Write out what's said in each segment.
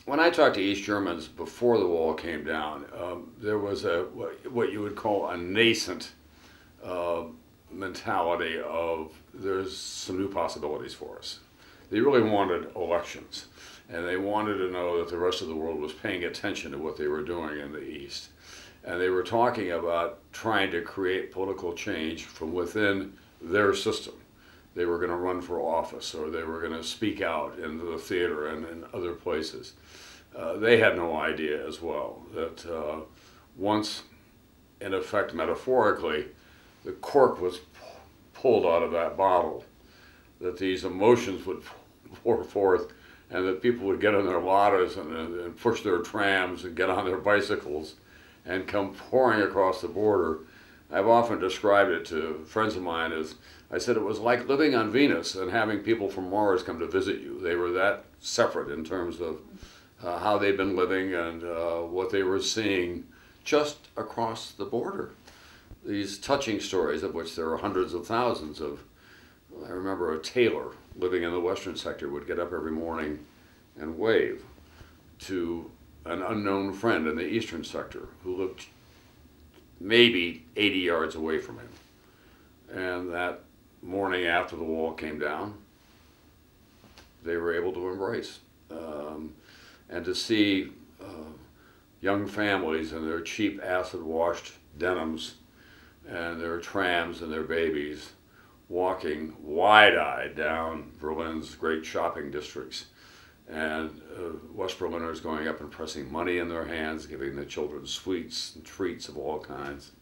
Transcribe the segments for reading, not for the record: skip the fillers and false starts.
when I talked to East Germans before the wall came down, there was what you would call a nascent uh, mentality of there's some new possibilities for us. They really wanted elections, and they wanted to know that the rest of the world was paying attention to what they were doing in the East. And they were talking about trying to create political change from within their system. They were going to run for office, or they were going to speak out in the theater and in other places. They had no idea as well that once, in effect metaphorically, the cork was pulled out of that bottle, that these emotions would pour forth, and that people would get on their ladas and push their trams and get on their bicycles and come pouring across the border. I've often described it to friends of mine as, I said it was like living on Venus and having people from Mars come to visit you. They were that separate in terms of how they'd been living and what they were seeing just across the border. These touching stories, of which there are hundreds of thousands of. I remember a tailor living in the western sector would get up every morning and wave to an unknown friend in the eastern sector who lived maybe 80 yards away from him. And that morning after the wall came down, they were able to embrace. And to see young families in their cheap acid-washed denims and their trams and their babies walking wide-eyed down Berlin's great shopping districts, and West Berliners going up and pressing money in their hands, giving the children sweets and treats of all kinds.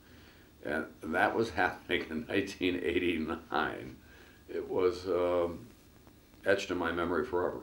And that was happening in 1989. It was etched in my memory forever.